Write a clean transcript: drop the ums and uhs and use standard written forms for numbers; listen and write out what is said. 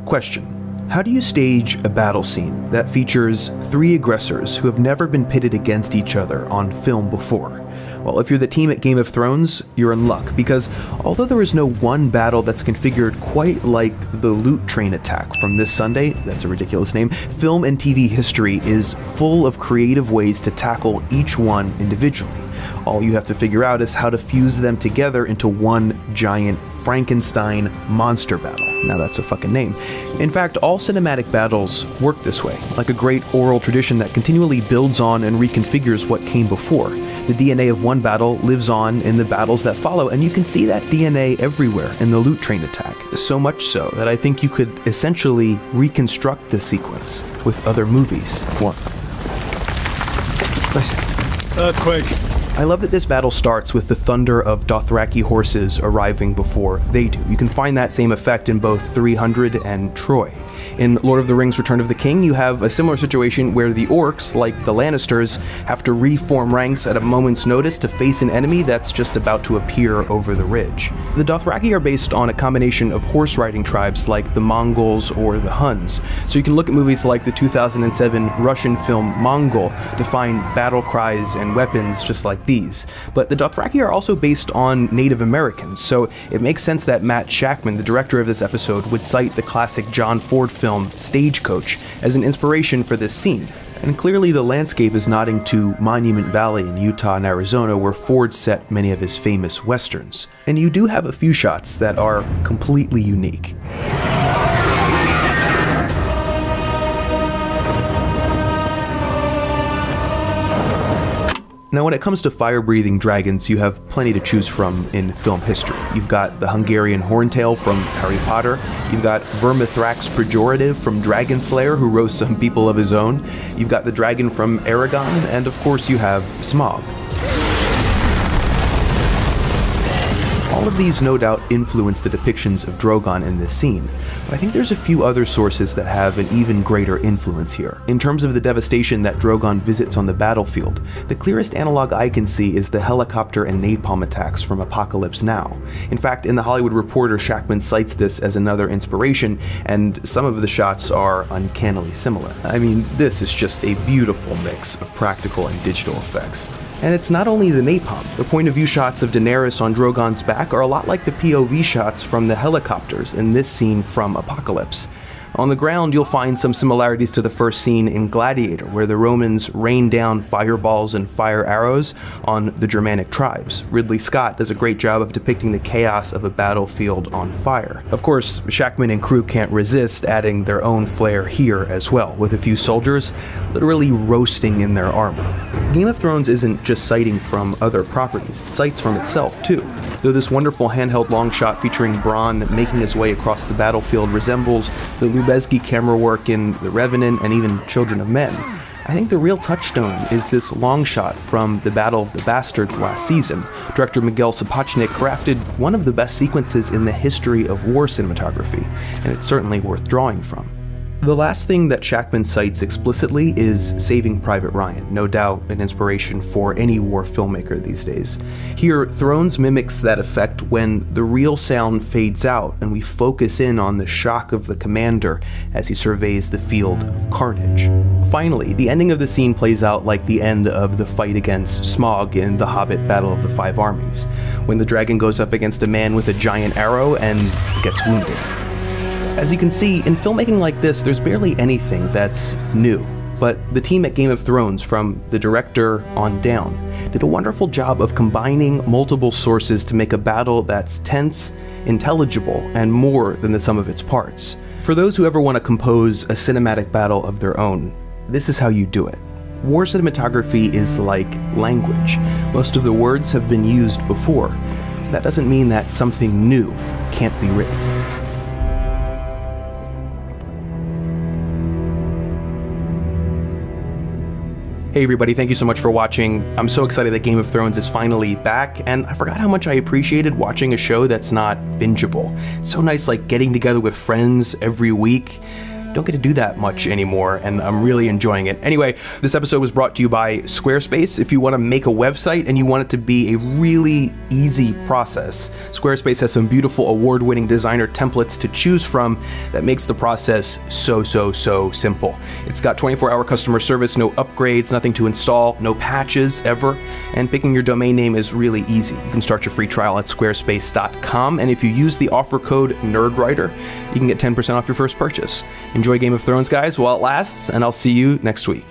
Question: how do you stage a battle scene that features three aggressors who have never been pitted against each other on film before? Well, if you're the team at Game of Thrones, you're in luck, because although there is no one battle that's configured quite like the Loot Train attack from this Sunday, that's a ridiculous name, film and TV history is full of creative ways to tackle each one individually. All you have to figure out is how to fuse them together into one giant Frankenstein monster battle. Now that's a fucking name. In fact, all cinematic battles work this way, like a great oral tradition that continually builds on and reconfigures what came before. The DNA of one battle lives on in the battles that follow, and you can see that DNA everywhere in the Loot Train attack. So much so that I think you could essentially reconstruct this sequence with other movies. What? Listen. Earthquake. I love that this battle starts with the thunder of Dothraki horses arriving before they do. You can find that same effect in both 300 and Troy. In Lord of the Rings Return of the King, you have a similar situation where the orcs, like the Lannisters, have to reform ranks at a moment's notice to face an enemy that's just about to appear over the ridge. The Dothraki are based on a combination of horse-riding tribes like the Mongols or the Huns, so you can look at movies like the 2007 Russian film Mongol to find battle cries and weapons just like these. But the Dothraki are also based on Native Americans, so it makes sense that Matt Shakman, the director of this episode, would cite the classic John Ford film Stagecoach as an inspiration for this scene. And clearly the landscape is nodding to Monument Valley in Utah and Arizona, where Ford set many of his famous westerns. And you do have a few shots that are completely unique. Now, when it comes to fire-breathing dragons, you have plenty to choose from in film history. You've got the Hungarian Horntail from Harry Potter, you've got Vermithrax Pejorative from Dragon Slayer, who rose some people of his own, you've got the dragon from Aragon, and of course you have Smaug. All of these no doubt influence the depictions of Drogon in this scene, but I think there's a few other sources that have an even greater influence here. In terms of the devastation that Drogon visits on the battlefield, the clearest analog I can see is the helicopter and napalm attacks from Apocalypse Now. In fact, in The Hollywood Reporter, Shakman cites this as another inspiration, and some of the shots are uncannily similar. I mean, this is just a beautiful mix of practical and digital effects. And it's not only the napalm. The point of view shots of Daenerys on Drogon's back are a lot like the POV shots from the helicopters in this scene from Apocalypse. On the ground, you'll find some similarities to the first scene in Gladiator, where the Romans rain down fireballs and fire arrows on the Germanic tribes. Ridley Scott does a great job of depicting the chaos of a battlefield on fire. Of course, Shakman and crew can't resist adding their own flair here as well, with a few soldiers literally roasting in their armor. Game of Thrones isn't just citing from other properties, it cites from itself too. Though this wonderful handheld long shot featuring Bronn making his way across the battlefield resembles the Lubezki camera work in The Revenant and even Children of Men, I think the real touchstone is this long shot from the Battle of the Bastards last season. Director Miguel Sapochnik crafted one of the best sequences in the history of war cinematography, and it's certainly worth drawing from. The last thing that Shakman cites explicitly is Saving Private Ryan, no doubt an inspiration for any war filmmaker these days. Here, Thrones mimics that effect when the real sound fades out and we focus in on the shock of the commander as he surveys the field of carnage. Finally, the ending of the scene plays out like the end of the fight against Smaug in The Hobbit Battle of the Five Armies, when the dragon goes up against a man with a giant arrow and gets wounded. As you can see, in filmmaking like this, there's barely anything that's new. But the team at Game of Thrones, from the director on down, did a wonderful job of combining multiple sources to make a battle that's tense, intelligible, and more than the sum of its parts. For those who ever want to compose a cinematic battle of their own, this is how you do it. War cinematography is like language. Most of the words have been used before. That doesn't mean that something new can't be written. Hey everybody, thank you so much for watching. I'm so excited that Game of Thrones is finally back, and I forgot how much I appreciated watching a show that's not bingeable. It's so nice, like, getting together with friends every week. don't get to do that much anymore, and I'm really enjoying it. Anyway, this episode was brought to you by Squarespace. If you want to make a website and you want it to be a really easy process, Squarespace has some beautiful award-winning designer templates to choose from that makes the process so simple. It's got 24-hour customer service, no upgrades, nothing to install, no patches ever, and picking your domain name is really easy. You can start your free trial at squarespace.com, and if you use the offer code NERDWRITER, you can get 10% off your first purchase. Enjoy Game of Thrones, guys, while it lasts, and I'll see you next week.